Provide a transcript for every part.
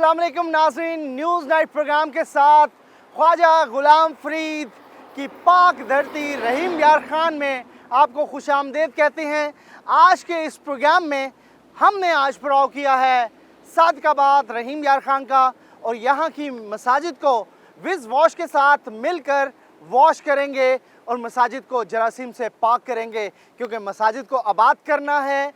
अस्सलाम वालेकुम नाज़रीन, न्यूज़ नाइट प्रोग्राम के साथ ख्वाजा गुलाम फरीद की पाक धरती रहीम यार खान में आपको खुशामदीद कहते हैं। आज के इस प्रोग्राम में हमने आज प्रोव किया है सादिकाबाद रहीम यार खान का, और यहाँ की मसाजिद को विज़ वॉश के साथ मिलकर वॉश करेंगे और मसाजिद को जरासीम से पाक करेंगे, क्योंकि मसाजिद को आबाद करना है,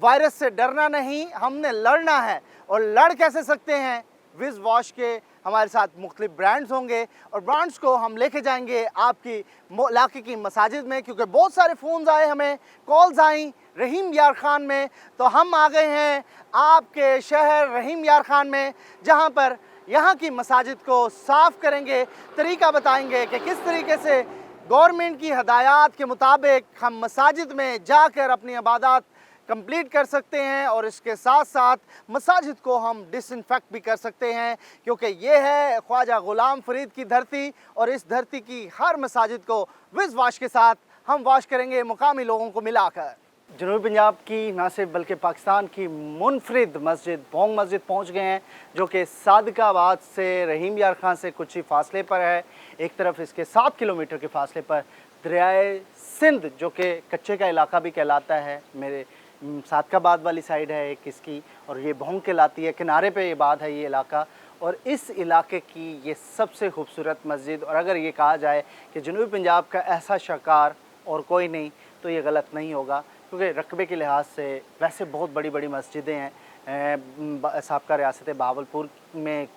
वायरस से डरना नहीं, हमने लड़ना है। और लड़ कैसे सकते हैं? विज़ वॉश के हमारे साथ मुख्तलिफ ब्रांड्स होंगे और ब्रांड्स को हम लेके जाएंगे आपकी इलाके की मसाजिद में, क्योंकि बहुत सारे फ़ोन्स आए, हमें कॉल्स आई रहीम यार खान में। तो हम आ गए हैं आपके शहर रहीम यार खान में, जहाँ पर यहाँ की मसाजिद को साफ़ करेंगे, तरीका बताएंगे कि किस तरीके से गवर्नमेंट की हदायत के मुताबिक हम मसाजिद में जाकर अपनी इबादत कंप्लीट कर सकते हैं, और इसके साथ साथ मसाजिद को हम डिसइंफेक्ट भी कर सकते हैं, क्योंकि ये है ख्वाजा गुलाम फरीद की धरती, और इस धरती की हर मसाजिद को विज़ वॉश के साथ हम वॉश करेंगे मुकामी लोगों को मिलाकर। जनूबी पंजाब की ना सिर्फ बल्कि पाकिस्तान की मुनफरिद मस्जिद भोंग मस्जिद पहुंच गए हैं, जो कि सादिकाबाद से रहीम यार खान से कुछ ही फासले पर है। एक तरफ इसके 7 किलोमीटर के फासले पर दरियाए सिंध, जो कि कच्चे का इलाका भी कहलाता है, मेरे सादिकाबाद वाली साइड है एक इसकी, और ये भोंग कहलाती है, किनारे पे ये बात है ये इलाका। और इस इलाके की ये सबसे खूबसूरत मस्जिद, और अगर ये कहा जाए कि जनूबी पंजाब का ऐसा शाहकार और कोई नहीं तो ये गलत नहीं होगा, क्योंकि रकबे के लिहाज से वैसे बहुत बड़ी बड़ी मस्जिदें हैं। साबका रियासत बावलपुर में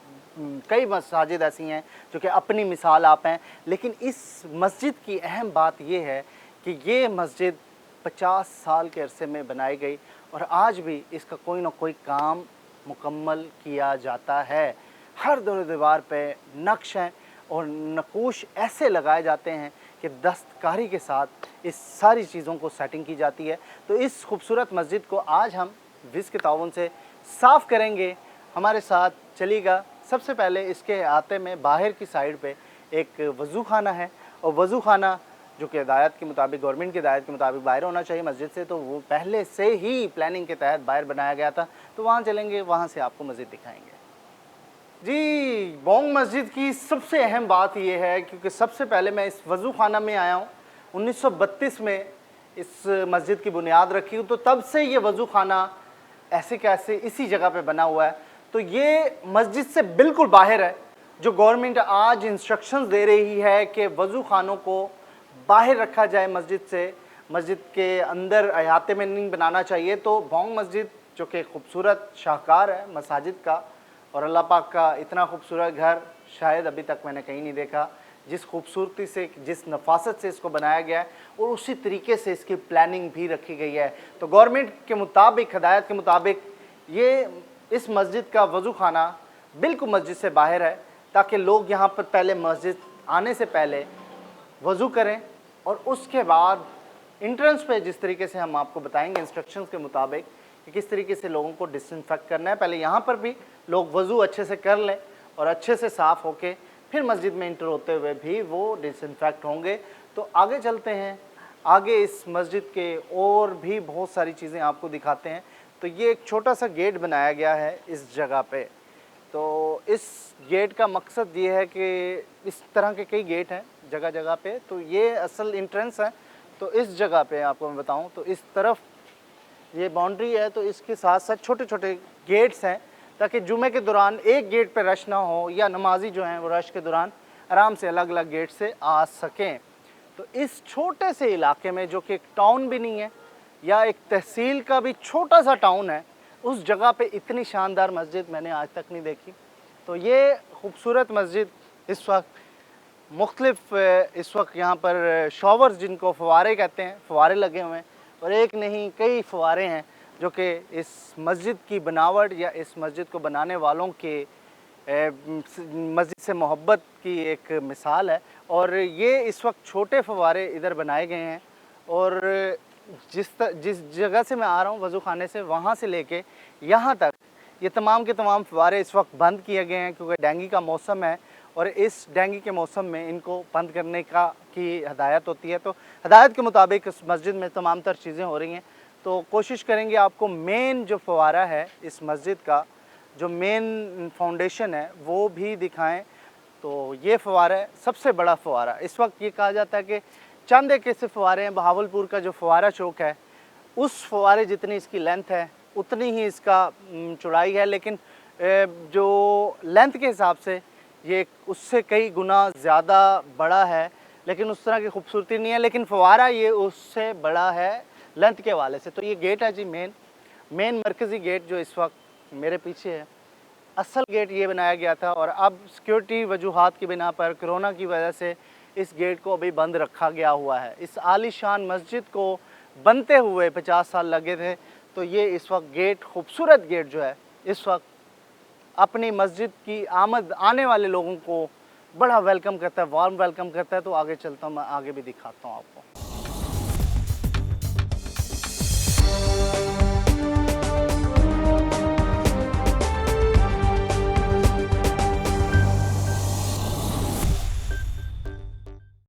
कई मसाजिद ऐसी हैं जो कि अपनी मिसाल आप हैं, लेकिन इस मस्जिद की अहम बात ये है कि ये मस्जिद 50 साल के अरसे में बनाई गई, और आज भी इसका कोई ना कोई काम मुकम्मल किया जाता है। हर दीवार पे नक्श हैं और नकूश ऐसे लगाए जाते हैं कि दस्तकारी के साथ इस सारी चीज़ों को सेटिंग की जाती है। तो इस खूबसूरत मस्जिद को आज हम विज़ के ताउन से साफ़ करेंगे। हमारे साथ चलिएगा। सबसे पहले इसके आते में बाहर की साइड पे एक वज़ू खाना है, और वज़ू खाना जो कि हिदायत के मुताबिक, गवर्नमेंट की हिदायत के मुताबिक बाहर होना चाहिए मस्जिद से, तो वो पहले से ही प्लानिंग के तहत बाहर बनाया गया था। तो वहाँ चलेंगे, वहाँ से आपको मस्जिद दिखाएंगे। जी, भोंग मस्जिद की सबसे अहम बात ये है, क्योंकि सबसे पहले मैं इस वज़ू खाना में आया हूँ। 1932 में इस मस्जिद की बुनियाद रखी हूँ, तो तब से ये वज़ू खाना ऐसे कैसे इसी जगह पे बना हुआ है। तो ये मस्जिद से बिल्कुल बाहर है। जो गवर्नमेंट आज इंस्ट्रक्शंस दे रही है कि वज़ू खानों को बाहर रखा जाए मस्जिद से, मस्जिद के अंदर अहाते में नहीं बनाना चाहिए। तो भोंग मस्जिद जो कि खूबसूरत शाहकार है मसाजिद का, और अल्लाह पाक का इतना खूबसूरत घर शायद अभी तक मैंने कहीं नहीं देखा, जिस खूबसूरती से, जिस नफासत से इसको बनाया गया है, और उसी तरीके से इसकी प्लानिंग भी रखी गई है। तो गवर्नमेंट के मुताबिक, हदायत के मुताबिक, ये इस मस्जिद का वज़ू खाना बिल्कुल मस्जिद से बाहर है, ताकि लोग यहाँ पर पहले मस्जिद आने से पहले वज़ू करें, और उसके बाद इंट्रेंस पे जिस तरीके से हम आपको बताएंगे इंस्ट्रक्शंस के मुताबिक कि किस तरीके से लोगों को डिसइंफेक्ट करना है। पहले यहाँ पर भी लोग वज़ू अच्छे से कर लें और अच्छे से साफ़ होके फिर मस्जिद में इंटर होते हुए भी वो डिसइंफेक्ट होंगे। तो आगे चलते हैं, आगे इस मस्जिद के और भी बहुत सारी चीज़ें आपको दिखाते हैं। तो ये एक छोटा सा गेट बनाया गया है इस जगह पे। तो इस गेट का मकसद ये है कि इस तरह के कई गेट हैं जगह जगह पे, तो ये असल इंट्रेंस है। तो इस जगह पे आपको मैं बताऊं तो इस तरफ ये बाउंड्री है, तो इसके साथ साथ छोटे छोटे गेट्स हैं, ताकि जुमे के दौरान एक गेट पे रश ना हो, या नमाजी जो हैं वो रश के दौरान आराम से अलग अलग गेट से आ सकें। तो इस छोटे से इलाके में, जो कि एक टाउन भी नहीं है या एक तहसील का भी छोटा सा टाउन है, उस जगह पे इतनी शानदार मस्जिद मैंने आज तक नहीं देखी। तो ये खूबसूरत मस्जिद इस वक्त मुख्तलिफ, इस वक्त यहाँ पर शॉवर्स, जिनको फवारे कहते हैं, फवारे लगे हुए हैं, और एक नहीं कई फवारे हैं, जो कि इस मस्जिद की बनावट या इस मस्जिद को बनाने वालों के मस्जिद से मोहब्बत की एक मिसाल है। और ये इस वक्त छोटे फवारे इधर बनाए गए हैं, और जिस जगह से मैं आ रहा हूँ वज़ू खाने से, वहाँ से लेके यहाँ तक ये तमाम के तमाम फवारे इस वक्त बंद किए गए हैं, क्योंकि डेंगू का मौसम है, और इस डेंगू के मौसम में इनको बंद करने की हदायत होती है। तो हदायत के मुताबिक इस मस्जिद में तमाम तर चीज़ें हो रही हैं। तो कोशिश करेंगे आपको मेन जो फवारा है इस मस्जिद का, जो मेन फाउंडेशन है वो भी दिखाएं। तो ये फव्वारा है, सबसे बड़ा फव्वारा। इस वक्त ये कहा जाता है कि चंद एक ऐसे फव्वारे हैं, बहावलपुर का जो फव्वारा चौक है उस फव्वारे जितनी इसकी लेंथ है उतनी ही इसका चौड़ाई है, लेकिन जो लेंथ के हिसाब से ये उससे कई गुना ज़्यादा बड़ा है, लेकिन उस तरह की खूबसूरती नहीं है। लेकिन फव्वारा ये उससे बड़ा है लेंथ के हवाले से। तो ये गेट है जी मेन मरकज़ी गेट जो इस वक्त मेरे पीछे है। असल गेट ये बनाया गया था और अब सिक्योरिटी वजूहात की बिना पर, कोरोना की वजह से इस गेट को अभी बंद रखा गया हुआ है। इस आलीशान मस्जिद को बनते हुए 50 साल लगे थे, तो ये इस वक्त गेट, खूबसूरत गेट जो है, इस वक्त अपनी मस्जिद की आमद आने वाले लोगों को बड़ा वेलकम करता है, वार्म वेलकम करता है। तो आगे चलता हूँ, मैं आगे भी दिखाता हूँ आपको।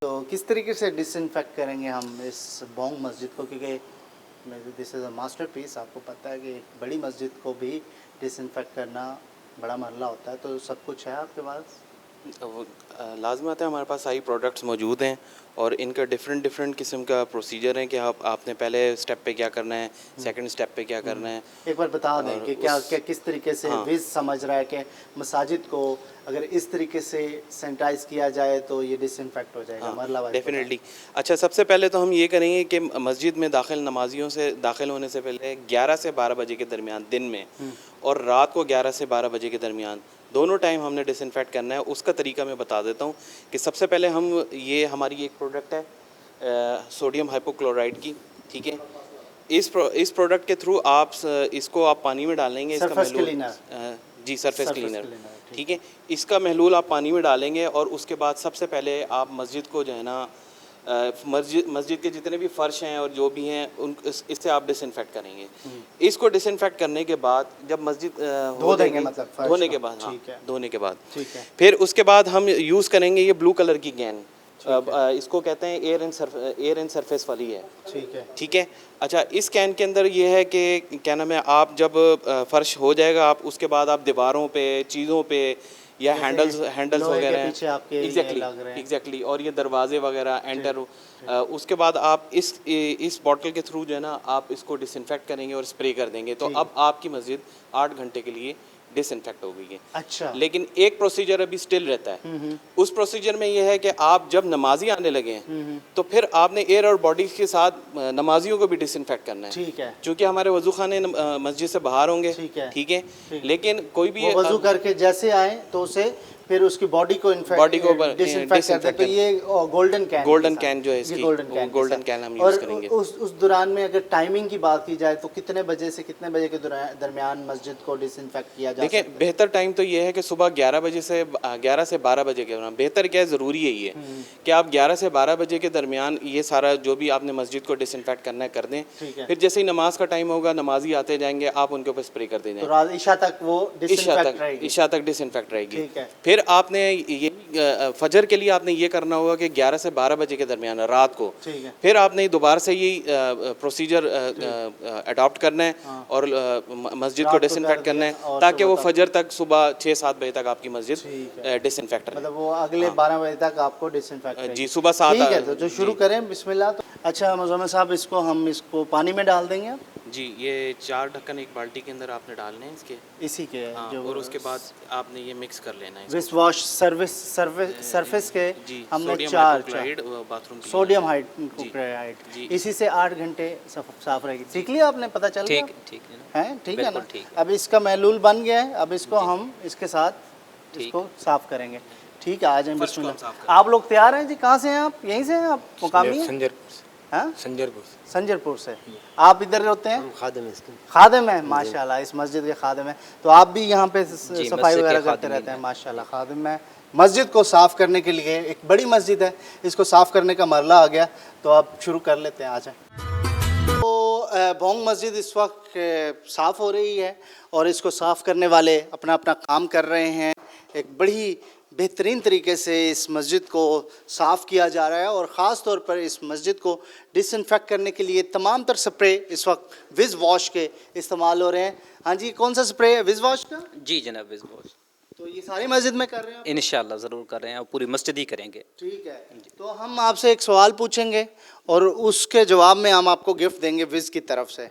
तो किस तरीके से डिसइंफेक्ट करेंगे हम इस बोंग मस्जिद को, क्योंकि दिस इज़ अ मास्टरपीस। आपको पता है कि एक बड़ी मस्जिद को भी डिसइंफेक्ट करना बड़ा मरला होता है। तो सब कुछ है आपके पास? वो लाजमत है, हमारे पास सारी प्रोडक्ट्स मौजूद हैं और इनका डिफरेंट किस्म का प्रोसीजर है कि आपने पहले स्टेप पे क्या करना है, सेकंड स्टेप पे क्या करना है। एक बार बता दें कि क्या किस तरीके से विज़ समझ रहा है कि मसाजिद को अगर इस तरीके से सैनिटाइज किया जाए तो ये डिसइंफेक्ट हो जाएगा, मरला वाइज डेफिनेटली। अच्छा, सबसे पहले तो हम ये करेंगे कि मस्जिद में नमाजियों से दाखिल होने से पहले 11 से 12 बजे के दरमियान दिन में और रात को 11 से 12 बजे के दरमियान दोनों टाइम हमने डिसइंफेक्ट करना है। उसका तरीका मैं बता देता हूँ कि सबसे पहले ये हमारी एक प्रोडक्ट है सोडियम हाइपोक्लोराइड की, ठीक है। इस प्रोडक्ट के थ्रू इसको आप पानी में डालेंगे, इसका महलूल जी सरफेस क्लीनर, ठीक है। इसका महलूल आप पानी में डालेंगे और उसके बाद सबसे पहले आप मस्जिद को जो है ना, मस्जिद के जितने भी फ़र्श हैं और जो भी हैं इससे आप डिसइंफेक्ट करेंगे। इसको डिसइंफेक्ट करने के बाद जब मस्जिद धो देंगे, मतलब धोने के बाद, हाँ, धोने के बाद ठीक है, फिर उसके बाद हम यूज़ करेंगे ये ब्लू कलर की कैन। इसको कहते हैं एयर एंड सरफेस वाली है, ठीक है। अच्छा, इस कैन के अंदर ये है कि क्या नाम है, आप जब फ़र्श हो जाएगा आप उसके बाद आप दीवारों पे, चीज़ों पे या हैंडल्स वगैरह एग्जैक्टली और ये दरवाजे वगैरह एंटर उसके बाद आप इस बॉटल के थ्रू जो है ना आप इसको डिसइंफेक्ट करेंगे और स्प्रे कर देंगे। तो अब आपकी मस्जिद 8 घंटे के लिए डिसइंफेक्ट हो गई है। अच्छा, लेकिन एक प्रोसीजर अभी स्टिल रहता है। उस प्रोसीजर में ये है कि आप जब नमाजी आने लगे हैं तो फिर आपने एयर और बॉडी के साथ नमाजियों को भी डिसइंफेक्ट करना है, ठीक है, क्योंकि हमारे वजू खाने मस्जिद से बाहर होंगे, ठीक है। लेकिन कोई भी वजू करके जैसे आए तो उसे फिर उसकी बॉडी को डिसइंफेक्ट करते हैं। तो ये गोल्डन कैन जो है इसकी गोल्डन कैन हम यूज करेंगे। उस दौरान में अगर टाइमिंग की बात की जाए तो कितने बजे से कितने बजे के दरमियान मस्जिद को डिसइंफेक्ट किया जा सकता है? देखिए, बेहतर टाइम तो ये है कि सुबह 11 से 12 बजे के दरमियान। बेहतर क्या है, ज़रूरी है ये कि आप 11 से 12 बजे के दरमियान ये सारा जो भी आपने मस्जिद को डिसइंफेक्ट करना है कर दें। फिर जैसे ही नमाज का टाइम होगा, नमाजी आते जाएंगे, आप उनके ऊपर स्प्रे कर देंगे। तो इशा तक वो इशा तक डिसइंफेक्ट रहेगी। फिर आपने ये फजर के लिए आपने ये करना होगा कि 11 से 12 बजे के दरमियान रात को फिर आपने दोबारा से ये प्रोसीजर अडॉप्ट करना है और मस्जिद को डिसइंफेक्ट करना है ताकि वो फजर तक सुबह 6-7 बजे तक आपकी मस्जिद डिसइंफेक्ट रहे। मतलब वो अगले 12 बजे तक आपको डिसइंफेक्ट जी, सुबह 7। ठीक है, तो जो शुरू करें, बिस्मिल्लाह। तो अच्छा मुज़म्मिल साहब, इसको पानी में डाल देंगे जी। ये 4 ढक्कन एक बाल्टी के अंदर आपने डालने हैं इसके, इसी के जो और उसके बाद आपने ये मिक्स कर लेना है। विस वॉश सरफेस के हमने 4 बाथरूम सोडियम हाइड्रोक्लोराइड, इसी से 8 घंटे साफ रहेगी। सीख लिया आपने, पता चल गया? ठीक है ना। अब इसका महलूल बन गया है, अब इसको हम इसके साथ इसको साफ करेंगे। ठीक है, आ जाएं, बिस्मिल्लाह। आप लोग तैयार हैं जी? कहाँ से हैं आप? यहीं से हैं आप? मुकामी हैं? संजरपुर से। आप इधर होते हैं? खादिम है, माशाल्लाह, इस मस्जिद के खादिम है। तो आप भी यहाँ पे सफाई वगैरह करते रहते हैं? माशाल्लाह, खादिम है। मस्जिद को साफ़ करने के लिए, एक बड़ी मस्जिद है, इसको साफ़ करने का मरला आ गया, तो आप शुरू कर लेते हैं, आ जाए। तो बोंग मस्जिद इस वक्त साफ़ हो रही है और इसको साफ़ करने वाले अपना अपना काम कर रहे हैं। एक बड़ी बेहतरीन तरीके से इस मस्जिद को साफ़ किया जा रहा है और ख़ास तौर पर इस मस्जिद को डिसइंफेक्ट करने के लिए तमाम तर स्प्रे इस वक्त विज़ वॉश के इस्तेमाल हो रहे हैं। हाँ जी, कौन सा स्प्रे है विज़ वॉश का? जी जनाब बिज़नेस तो ये सारी मस्जिद में कर रहे हैं आप? इंशाल्लाह ज़रूर कर रहे हैं और पूरी मस्जिद ही करेंगे। ठीक है, तो हम आपसे एक सवाल पूछेंगे और उसके जवाब में हम आपको गिफ्ट देंगे विज़ की तरफ से।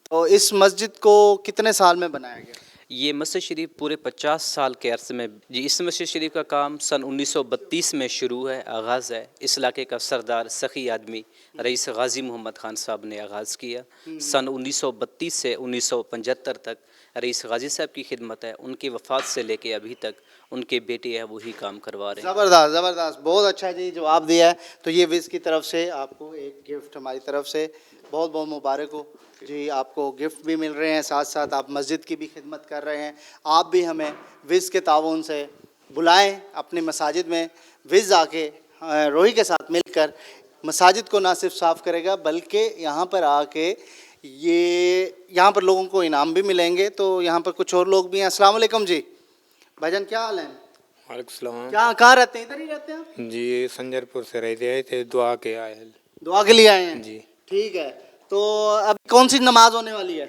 तो इस मस्जिद को कितने साल में बनाया गया? ये मस्जिद शरीफ पूरे 50 साल के अरसे में जी इस मस्जिद शरीफ का काम सन 1932 में शुरू है, आगाज़ है। इस इलाके का सरदार सखी आदमी रईस गाजी मोहम्मद खान साहब ने आगाज़ किया। सन 1932 से 1975 तक रईस गाजी साहब की खिदमत है। उनकी वफ़ात से लेके अभी तक उनके बेटे हैं वही काम करवा रहे हैं। ज़बरदस्त ज़बरदस्त, बहुत अच्छा जी जवाब दिया है। तो ये विज़ की तरफ से आपको एक गिफ्ट हमारी तरफ से बहुत बहुत मुबारक हो जी। आपको गिफ्ट भी मिल रहे हैं, साथ साथ आप मस्जिद की भी खिदमत कर रहे हैं। आप भी हमें विज़ के ताउन से बुलाएं अपनी मसाजिद में। विज़ आके रोही के साथ मिलकर मसाजिद को ना सिर्फ साफ़ करेगा बल्कि यहाँ पर आके यहाँ पर लोगों को इनाम भी मिलेंगे। तो यहाँ पर कुछ और लोग भी हैं। अस्सलाम वालेकुम जी, भाईजान क्या हाल है? वालेकुम सलाम। क्या कहाँ रहते हैं? इधर ही रहते हैं आप? जी संजरपुर से रहते आए थे, दुआ के आए हैं। दुआ के लिए आए हैं जी। ठीक है, तो अब कौन सी नमाज होने वाली है?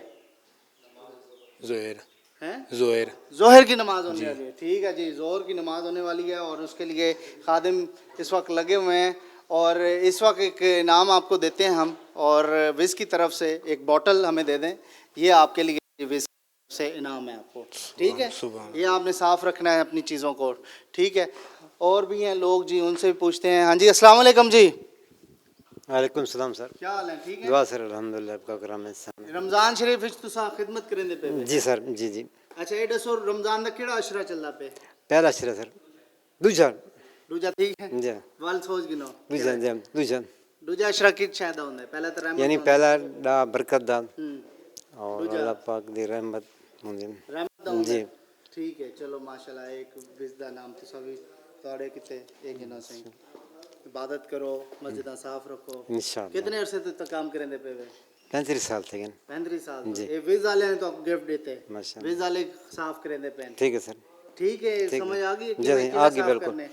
जोहर हैं? जोहर जोहर की नमाज होने वाली है। ठीक है जी, जोहर की नमाज होने वाली है और उसके लिए खादिम इस वक्त लगे हुए हैं और इस वक्त एक इनाम आपको देते हैं हम। और विज़ की तरफ से एक बोतल हमें दे दें, ये आपके लिए विज़ से इनाम है आपको। ठीक है, ये आपने साफ़ रखना है अपनी चीज़ों को। ठीक है, और भी हैं लोग जी, उनसे भी पूछते हैं। हाँ जी, अस्सलाम वालेकुम जी। वालेकुम सलाम सर। क्या हाल है? ठीक है, दुआ सर अल्हम्दुलिल्लाह आपका करम है सर। रमज़ान शरीफ विच तुसा खिदमत करेंदे पे? जी सर, जी जी। अच्छा, ये दसो रमज़ान दा केड़ा अशरा चलदा पे? पहला अशरा सर। दूजा दूजा ठीक है, जी। वल सोच गिनो। दूजा जी दूजा। दूजा अशरा किस शायदा होंदा है? पहला तो रहमत यानी होंदा पहला दा बरकत दा हम्म, और दूजा अल्लाह पाक दी रहमत होंदी। रहमत दा होंदा जी। है। ठीक है, चलो माशाल्लाह एक विज़ दा नाम तुसा भी तोड़े किते एक गिनो सही। इबादत करो, मस्जिदां साफ रखो। इंशाअल्लाह। कितने अरसे तक काम करेंदे पे वे? 35 साल थे। 35 साल जी। ये विज़ वाले हैं तो आपको गिफ्ट देते हैं। माशाल्लाह। विज़ वाले साफ करेंदे पे। ठीक है सर। ठीक है, ठीक समझ है। आ गई? जी, कि आ गई साफ बिल्कुल। करने।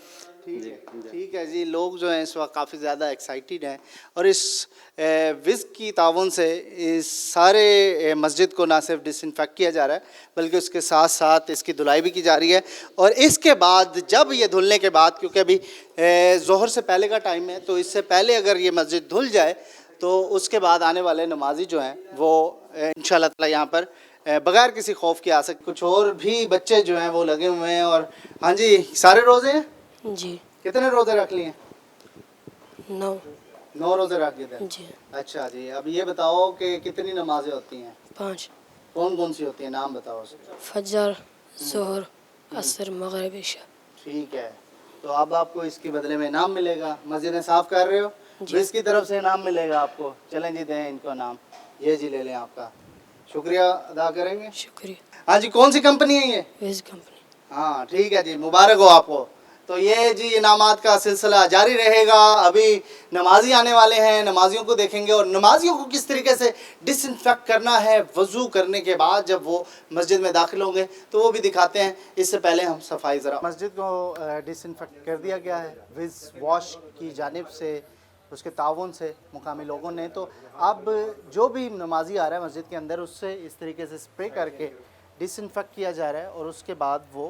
ठीक है, ठीक है जी। लोग जो हैं इस वक्त काफ़ी ज़्यादा एक्साइटेड हैं और इस विज़ की ताउन से इस सारे मस्जिद को ना सिर्फ डिसइंफेक्ट किया जा रहा है बल्कि उसके साथ साथ इसकी धुलाई भी की जा रही है। और इसके बाद जब ये धुलने के बाद, क्योंकि अभी ज़ोहर से पहले का टाइम है, तो इससे पहले अगर ये मस्जिद धुल जाए तो उसके बाद आने वाले नमाजी जो हैं वो इंशाअल्लाह ताला यहाँ पर बगैर किसी खौफ के आ सकते। कुछ और भी बच्चे जो हैं वो लगे हुए हैं। और हाँ जी, सारे रोज़े हैं जी। कितने रोज़े रख लिए? 9 रोज़े रख लिए थे। जी। अच्छा जी, अब ये बताओ कि कितनी नमाजें होती हैं? 5 कौन कौन सी होती हैं, नाम बताओ उसके। फजर ज़ोहर असर मगरिब इशा। ठीक है, तो अब आपको इसके बदले में इनाम मिलेगा। मस्जिदें साफ़ कर रहे हो, विज़ की तरफ से इनाम मिलेगा आपको। चलें जी, दें इनको इनाम। ये जी ले लें, आपका शुक्रिया अदा करेंगे। शुक्रिया। हाँ जी, कौन सी कंपनी है ये? विज़ कंपनी। हाँ ठीक है जी, मुबारक हो आपको। तो ये जी इनामात का सिलसिला जारी रहेगा। अभी नमाजी आने वाले हैं, नमाजियों को देखेंगे और नमाजियों को किस तरीके से डिसइंफेक्ट करना है वज़ू करने के बाद जब वो मस्जिद में दाखिल होंगे, तो वो भी दिखाते हैं। इससे पहले हम सफाई ज़रा, मस्जिद को डिसइंफेक्ट कर दिया गया है विज़ वॉश की जानिब से, उसके ताउन से मुकामी लोगों ने। तो अब जो भी नमाजी आ रहा है मस्जिद के अंदर, उससे इस तरीके से स्प्रे करके डिसइंफेक्ट किया जा रहा है और उसके बाद वो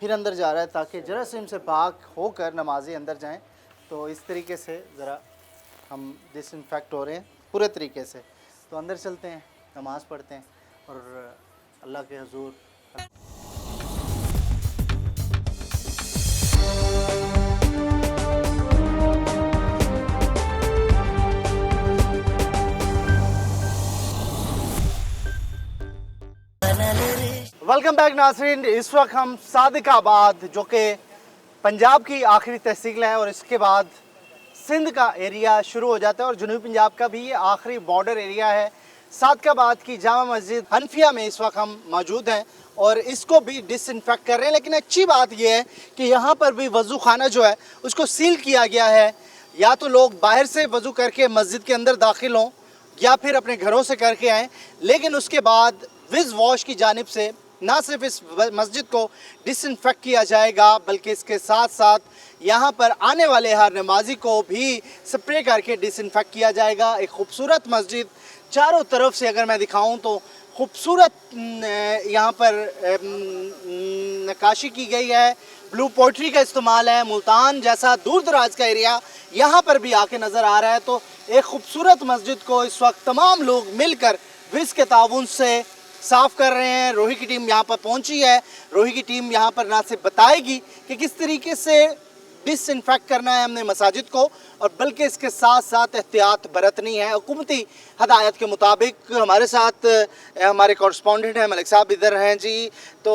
फिर अंदर जा रहा है ताकि जरासीम से पाक होकर नमाजी अंदर जाएं। तो इस तरीके से ज़रा हम डिसइंफेक्ट हो रहे हैं पूरे तरीके से। तो अंदर चलते हैं, नमाज़ पढ़ते हैं और अल्लाह के हुजूर वेलकम बैक नाज़रीन। इस वक्त हम सादिकाबाद, जो कि पंजाब की आखिरी तहसील है और इसके बाद सिंध का एरिया शुरू हो जाता है और जनूबी पंजाब का भी ये आखिरी बॉर्डर एरिया है। सादिकाबाद की जामा मस्जिद हनफिया में इस वक्त हम मौजूद हैं और इसको भी डिसइंफेक्ट कर रहे हैं। लेकिन अच्छी बात यह है कि यहाँ पर भी वज़ू खाना जो है उसको सील किया गया है। या तो लोग बाहर से वज़ू करके मस्जिद के अंदर दाखिल हों या फिर अपने घरों से करके आएँ, लेकिन उसके बाद विज़ वॉश की जानिब से ना सिर्फ इस मस्जिद को डिसइंफेक्ट किया जाएगा बल्कि इसके साथ साथ यहाँ पर आने वाले हर नमाजी को भी स्प्रे करके डिसइंफेक्ट किया जाएगा। एक खूबसूरत मस्जिद, चारों तरफ से अगर मैं दिखाऊं तो खूबसूरत यहाँ पर नक्काशी की गई है, ब्लू पोट्री का इस्तेमाल है। मुल्तान जैसा दूर दराज का एरिया यहाँ पर भी आके नज़र आ रहा है। तो एक खूबसूरत मस्जिद को इस वक्त तमाम लोग मिलकर विज़ के ताउन से साफ़ कर रहे हैं। रोही की टीम यहाँ पर पहुँची है। रोही की टीम यहाँ पर ना सिर्फ बताएगी कि किस तरीके से डिसइंफेक्ट करना है हमने मसाजिद को, और बल्कि इसके साथ साथ एहतियात बरतनी है हुकूमती हदायत के मुताबिक। हमारे साथ हमारे कॉरेस्पॉन्डेंट हैं मलिक साहब, इधर हैं जी। तो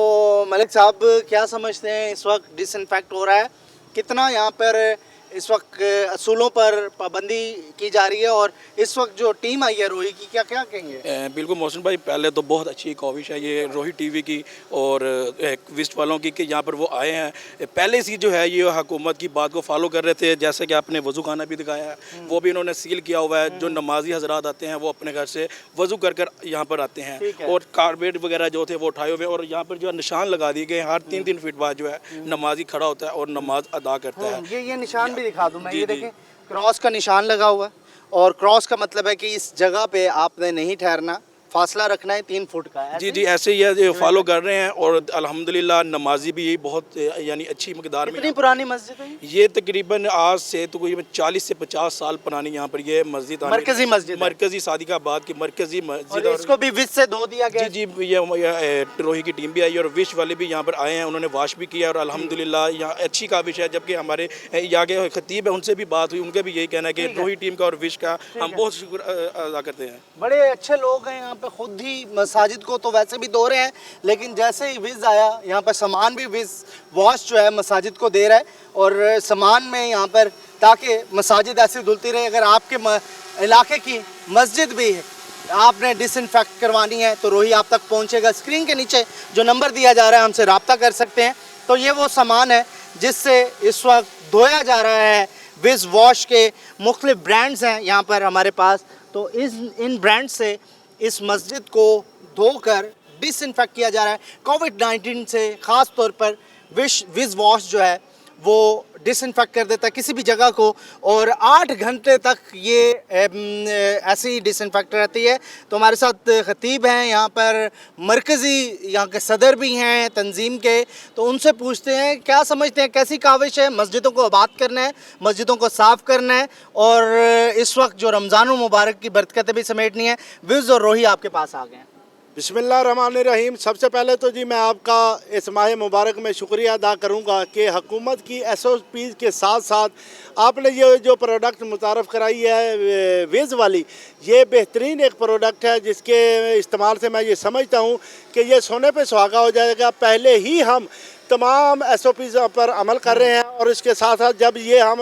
मलिक साहब, क्या समझते हैं इस वक्त डिसइंफेक्ट हो रहा है, कितना यहाँ पर इस वक्त असूलों पर पाबंदी की जा रही है, और इस वक्त जो टीम आई है रोही की, क्या क्या कहेंगे? बिल्कुल मोहसिन भाई, पहले तो बहुत अच्छी काविश है ये रोही टीवी की और विस्ट वालों की कि यहाँ पर वो आए हैं। पहले से जो है ये हुकूमत की बात को फॉलो कर रहे थे, जैसे कि आपने वज़ू खाना भी दिखाया है, वो भी इन्होंने सील किया हुआ है। जो नमाजी हजरात आते हैं वो अपने घर से वज़ू कर यहाँ पर आते हैं, और कारपेट वगैरह जो थे वो उठाए हुए, और यहाँ पर जो है निशान लगा दिए गए। हर 3-3 फीट बाद जो है नमाजी खड़ा होता है और नमाज अदा करता है। ये निशान दिखा दूं मैं, ये देखें क्रॉस का निशान लगा हुआ है, और क्रॉस का मतलब है कि इस जगह पे आपने नहीं ठहरना, फासला रखना है 3 फुट का। जी जी, ऐसे ही है, फॉलो कर रहे हैं। और अल्हम्दुलिल्लाह नमाजी भी यही बहुत यानी अच्छी मकदार में। कितनी पुरानी मस्जिद है ये? तकरीबन आज से तो कोई 40 से 50 साल पुरानी यहाँ पर ये मस्जिद, मरकजी मस्जिद, मरकजी सादिकाबाद की मरकजी मस्जिद। और इसको भी विश से धो दिया गया। जी जी, ये रोही की टीम भी आई और विश वाले भी यहाँ पर आए हैं, उन्होंने वाश भी किया, और अल्हम्दुलिल्लाह यहाँ अच्छी काविश है। जबकि हमारे यहाँ के खतीब है, उनसे भी बात हुई, उनका भी यही कहना है कि रोही टीम का और विश का हम बहुत शुक्र अदा करते हैं। बड़े अच्छे लोग हैं यहाँ पे, खुद ही मसाजिद को तो वैसे भी धो रहे हैं, लेकिन जैसे ही विज़ आया यहाँ पर सामान भी विज़ वॉश जो है मसाजिद को दे रहा है, और सामान में यहाँ पर, ताकि मसाजिद ऐसे धुलती रहे। अगर आपके इलाके की मस्जिद भी है, आपने डिसइंफेक्ट करवानी है, तो रोही आप तक पहुँचेगा। स्क्रीन के नीचे जो नंबर दिया जा रहा है, हमसे रब्ता कर सकते हैं। तो ये वो सामान है जिससे इस वक्त धोया जा रहा है। विज़ वॉश के मुख्तलिफ ब्रांड्स हैं यहाँ पर हमारे पास, तो इन ब्रांड से इस मस्जिद को धोकर डिसइंफेक्ट किया जा रहा है। कोविड-19 से ख़ास तौर पर विज़ वॉश जो है वो डिसइंफेक्ट कर देता है किसी भी जगह को, और 8 घंटे तक ये ऐसे ही डिसइंफेक्ट रहती है। तो हमारे साथ खतीब हैं यहाँ पर, मरकज़ी यहाँ के सदर भी हैं तंजीम के, तो उनसे पूछते हैं क्या समझते हैं, कैसी काविश है मस्जिदों को आबाद करना है, मस्जिदों को साफ़ करना है, और इस वक्त जो रमज़ान मुबारक की बरकतें भी समेटनी है। विज़ और रोही आपके पास आ गए हैं। बिस्मिल्लाहिर्रहमानिर्रहीम। सबसे पहले तो जी मैं आपका इस माह मुबारक में शुक्रिया अदा करूंगा कि हुकूमत की SOPs के साथ साथ आपने ये जो प्रोडक्ट मुतारफ़ कराई है विज़ वाली, ये बेहतरीन एक प्रोडक्ट है जिसके इस्तेमाल से मैं ये समझता हूँ कि ये सोने पे सुहागा हो जाएगा। पहले ही हम तमाम SOPs पर अमल कर रहे हैं, और इसके साथ साथ जब ये हम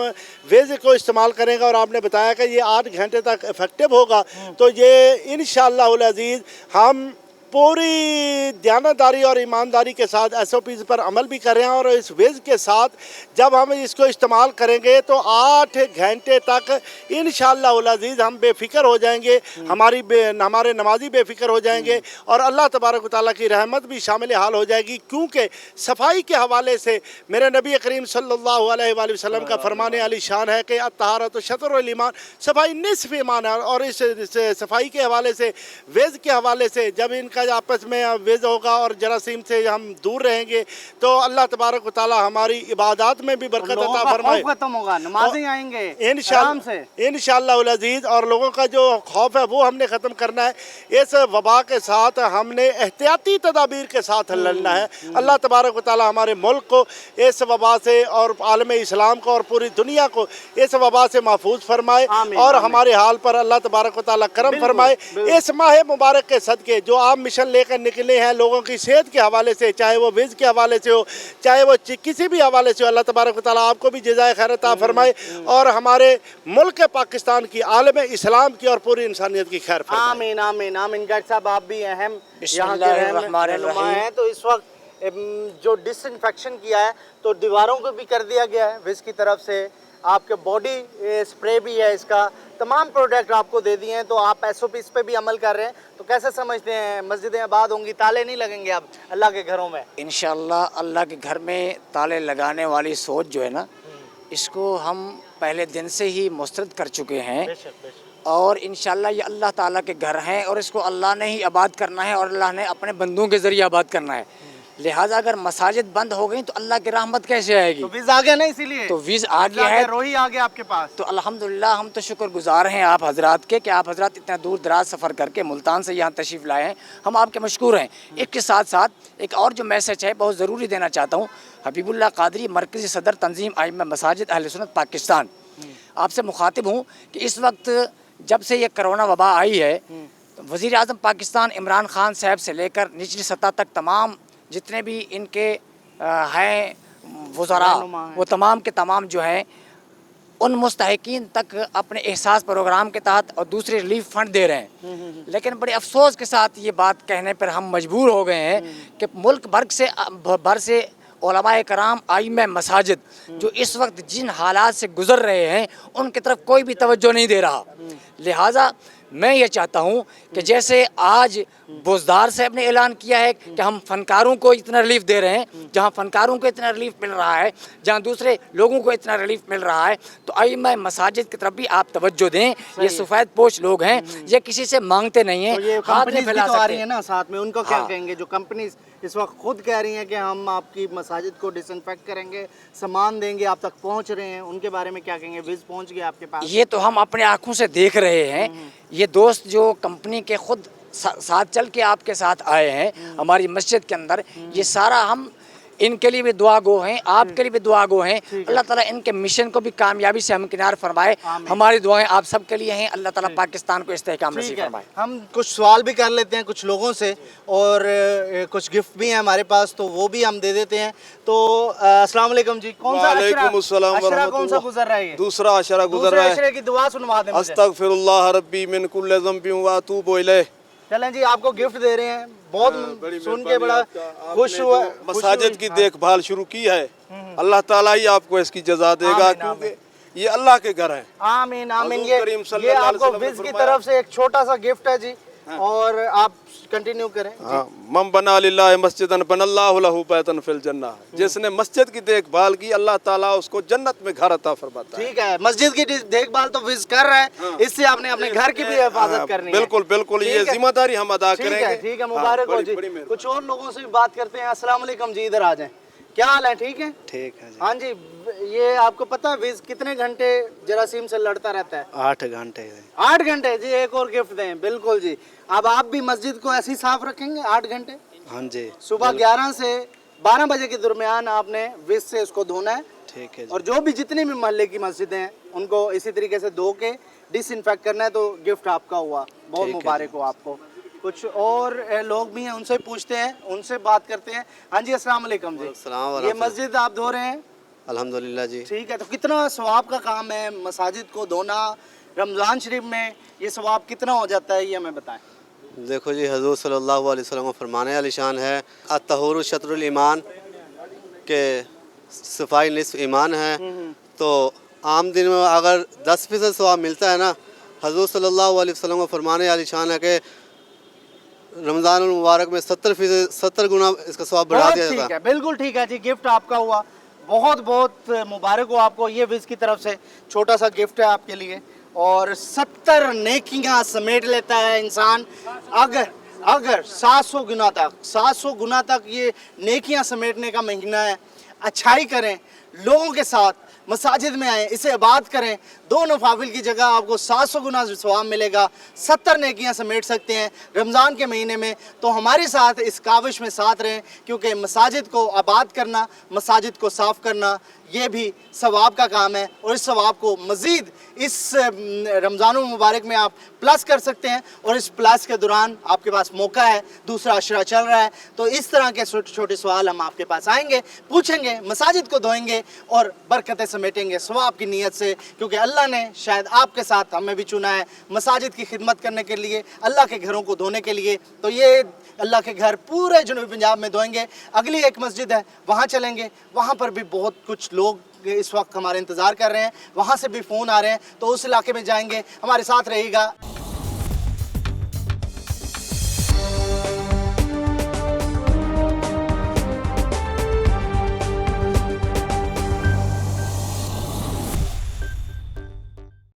विज़ को इस्तेमाल करेंगे, और आपने बताया कि ये 8 घंटे तक इफ़ेक्टिव होगा, तो ये इंशाअल्लाहुल अज़ीज़ हम पूरी दयानतदारी और ईमानदारी के साथ SOPs पर अमल भी कर रहे हैं। और इस विज़ के साथ जब हम इसको इस्तेमाल करेंगे तो 8 घंटे तक इंशाअल्लाहुल अज़ीज़ हम बेफ़िक्र हो जाएंगे, हमारे नमाजी बेफ़िक्र हो जाएंगे, और अल्लाह तबारक व तआला की रहमत भी शामिल हाल हो जाएगी। क्योंकि सफाई के हवाले से मेरे नबी करीम सल्लल्लाहु अलैहि वसल्लम का फरमान अली शान है कि अत्तहारतु शतरुल ईमान, सफाई निस्फ़ ईमान है। और इस सफाई के हवाले से, विज़ के हवाले से, जब इनका आपस में विज़ होगा और जरासीम से हम दूर रहेंगे, तो अल्लाह तबारक व तआला हमारी इबादत में भी बरकत अता फरमाए, खत्म होगा, नमाज़ी आएंगे इंशाअल्लाहुल अज़ीज़, और लोगों का जो खौफ है वो हमने ख़त्म करना है। इस वबा के साथ हमने एहतियाती तदाबीर के साथ लड़ना है। अल्लाह तबारक व तआला हमारे मुल्क को इस वबा से और आलम इस्लाम को और पूरी दुनिया को इस वबा से महफूज फरमाए, और हमारे हाल पर अल्लाह तबारक व तआला करम फरमाए। इस माह मुबारक के सदके जो आप मिशन लेकर निकले हैं लोगों की सेहत के हवाले से, चाहे वो विज़ के हवाले से हो, चाहे वो किसी भी हवाले से हो, अल्लाह तबारक व तआला आपको भी जज़ाए खैर अता फरमाए, और हमारे मुल्क पाकिस्तान की, आलम इस्लाम की और पूरी इंसानियत की खैर फरमाए। आमीन आमीन आमीन। गाइड साहब, आप भी अहम यहाँ के रहनुमा हैं, तो इस वक्त जो डिसइंफेक्शन किया है तो दीवारों को भी कर दिया गया है विज़ की तरफ से, आपके बॉडी स्प्रे भी है, इसका तमाम प्रोडक्ट आपको दे दिए हैं, तो आप SOPs पे भी अमल कर रहे हैं। तो कैसे समझते हैं, मस्जिदें आबाद होंगी, ताले नहीं लगेंगे अब अल्लाह के घरों में? इंशाअल्लाह अल्लाह के घर में ताले लगाने वाली सोच जो है ना, इसको हम पहले दिन से ही मुस्तरद कर चुके हैं। और इंशाअल्लाह ये अल्लाह ताला के घर हैं और इसको अल्लाह ने ही आबाद करना है और अल्लाह ने अपने बंदों के ज़रिए आबाद करना है। लिहाजा अगर मसाजिद बंद हो गई तो अल्लाह की रहमत कैसे आएगी? तो वीज़ आ गया ना, इसीलिए तो वीज़ आ गया है, रोही आ गया आपके पास। तो अल्हम्दुलिल्लाह हम तो शुक्रगुजार हैं आप हजरात के कि आप हजरात इतना दूर दराज सफ़र करके मुल्तान से यहाँ तशरीफ़ लाए हैं, हम आपके मशकूर हैं। इसके साथ साथ एक और जो मैसेज है बहुत ज़रूरी देना चाहता हूँ। हबीबुल्लाह कादरी मरकज़ी सदर तंजीम आइम्मा मसाजिद अहले सुन्नत पाकिस्तान, आपसे मुखातिब हूँ कि इस वक्त जब से ये कोरोना वबा आई है, वज़ीर आज़म पाकिस्तान इमरान खान साहब से लेकर निचली सतह तक तमाम जितने भी इनके हैं वज़रा, वो तमाम के तमाम जो हैं उन मुस्तहिकीन तक अपने एहसास प्रोग्राम के तहत और दूसरे रिलीफ फंड दे रहे हैं। लेकिन बड़े अफसोस के साथ ये बात कहने पर हम मजबूर हो गए हैं कि मुल्क भर से उलमाए कराम आइम्मा मसाजिद जो इस वक्त जिन हालात से गुज़र रहे हैं उनकी तरफ कोई भी तवज्जो नहीं दे रहा। लिहाजा मैं ये चाहता हूँ कि जैसे आज बुज़दार साहब ने ऐलान किया है कि हम फ़नकारों को इतना रिलीफ दे रहे हैं, जहाँ फ़नकारों को इतना रिलीफ मिल रहा है, जहाँ दूसरे लोगों को इतना रिलीफ मिल रहा है, तो आइम्मा मसाजिद की तरफ भी आप तवज्जो दें। ये सफ़ेद पोश लोग हैं, ये किसी से मांगते नहीं हैं, तो ये हाथ नहीं कंपनीज भी फैला तो आ सकते। रही है ना साथ में, उनको क्या हाँ। कहेंगे? जो कंपनीज इस वक्त खुद कह रही हैं कि हम आपकी मसाजिद को डिसइंफेक्ट करेंगे, सामान देंगे, आप तक पहुंच रहे हैं, उनके बारे में क्या कहेंगे? विज़ पहुंच गया आपके पास? ये तो हम अपने आँखों से देख रहे हैं। ये दोस्त जो कंपनी के खुद साथ चल के आपके साथ आए हैं हमारी मस्जिद के अंदर, ये सारा हम इनके लिए भी दुआ गो हैं, आपके लिए भी दुआ गो हैं। अल्लाह ताला इनके मिशन को भी कामयाबी से हमकिनार फरमाए। हमारी दुआएं आप सब के लिए हैं। अल्लाह ताला पाकिस्तान को इस्तेहकाम नसीब फरमाए। हम कुछ सवाल भी कर लेते हैं कुछ लोगों से और कुछ गिफ्ट भी हैं हमारे पास, तो वो भी हम दे देते हैं। तो अस्सलाम वालेकुम जी, कौन सा अशरा कौन सा गुजर रहा है? दूसरा अशरा गुजर दूसरे रहा है। अशरे की दुआ सुनवा दें मुझे। अस्तगफिरुल्लाह रब्बी मिन कुल्लि ज़ंबिन व अतूबु इलैह। चलें जी, आपको गिफ्ट दे रहे हैं, बहुत सुन के बड़ा खुश हुआ। मसाजिद की देखभाल शुरू की है, अल्लाह ताला ही आपको इसकी जज़ा देगा, क्योंकि ये अल्लाह के घर है। आमीन आमीन। हुज़ूर करीम ये सल्लल्लाहु अलैहि आपको वसल्लम ने विज़ की फरमाया। तरफ से एक छोटा सा गिफ्ट है जी, और आप कंटिन्यू करें। मम बना लिल्लाहि मस्जिदन बनल्लाहु लहू बैतन फिल जन्नह। जिसने मस्जिद की देखभाल की, अल्लाह ताला उसको जन्नत में घर अता फरमाता है। ठीक है, मस्जिद की देखभाल तो विज़ कर रहे हैं, इससे आपने अपने घर की भी हिफाजत करनी है। बिल्कुल बिल्कुल, ये जिम्मेदारी हम अदा करेंगे। ठीक है, मुबारक हो जी। कुछ और लोगों से भी बात करते हैं। अस्सलाम वालेकुम जी, इधर आ जाएं। क्या हाल है? ठीक है, ठीक है जी। हाँ जी। ये आपको पता है विज़ कितने घंटे जरासीम से लड़ता रहता है? 8 घंटे है। 8 घंटे जी। एक और गिफ्ट दें। बिल्कुल जी। अब आप भी मस्जिद को ऐसे ही साफ रखेंगे 8 घंटे? हाँ जी, सुबह 11 से 12 बजे के दरमियान आपने विज़ से उसको धोना है, ठीक है जी। और जो भी जितनी भी मोहल्ले की मस्जिदें हैं उनको इसी तरीके से धो के डिसइंफेक्ट करना है। तो गिफ्ट आपका हुआ, बहुत मुबारक हो आपको। कुछ और लोग भी हैं, उनसे पूछते हैं, उनसे बात करते हैं। हाँ जी, अस्सलाम वालेकुम जी। ये मस्जिद आप धो रहे हैं? अल्हम्दुलिल्लाह जी। ठीक है, तो कितना सवाब का काम है मसाजिद को धोना? रमज़ान शरीफ में ये सवाब कितना हो जाता है, ये हमें बताएं। देखो जी, हज़ूर सल्लल्लाहु अलैहि वसल्लम का फरमाने आलिशान है, अत्तहूरु शत्रुल ईमान, के सफाई निस्फ ईमान है। तो आम दिन में अगर 10% सवाब मिलता है ना, हज़ूर सल्लल्लाहु अलैहि वसल्लम का फरमाने आलिशान है कि रमज़ान मुबारक में 70 गुना इसका सवाब बढ़ा दिया जाता है। ठीक है, बिल्कुल ठीक है जी। गिफ्ट आपका हुआ, बहुत बहुत मुबारक हो आपको। ये विज़ की तरफ से छोटा सा गिफ्ट है आपके लिए, और 70 नेकियां समेट लेता है इंसान अगर 700 गुना तक ये नेकियां समेटने का महीना है। अच्छाई करें, लोगों के साथ मसाजिद में आएँ, इसे आबाद करें। 2 नफाफिल की जगह आपको 700 गुना सवाब मिलेगा। 70 नेकियां समेट सकते हैं रमज़ान के महीने में। तो हमारे साथ इस काविश में साथ रहें, क्योंकि मसाजिद को आबाद करना, मसाजिद को साफ़ करना, ये भी सवाब का काम है। और इस सवाब को मज़ीद इस रमज़ान मुबारक में आप प्लस कर सकते हैं। और इस प्लस के दौरान आपके पास मौका है, दूसरा अशरा चल रहा है, तो इस तरह के छोटे छोटे सवाल हम आपके पास आएंगे, पूछेंगे, मसाजिद को धोएंगे और बरकतें समेटेंगे सवाब की नीयत से। क्योंकि अल्लाह ने शायद आपके साथ हमें भी चुना है मसाजिद की खिदमत करने के लिए, अल्लाह के घरों को धोने के लिए। तो ये अल्लाह के घर पूरे जनूबी पंजाब में धोएंगे। अगली एक मस्जिद है, वहाँ चलेंगे, वहाँ पर भी बहुत कुछ लोग इस वक्त हमारे इंतज़ार कर रहे हैं, वहाँ से भी फ़ोन आ रहे हैं, तो उस इलाके में जाएंगे। हमारे साथ रहिएगा।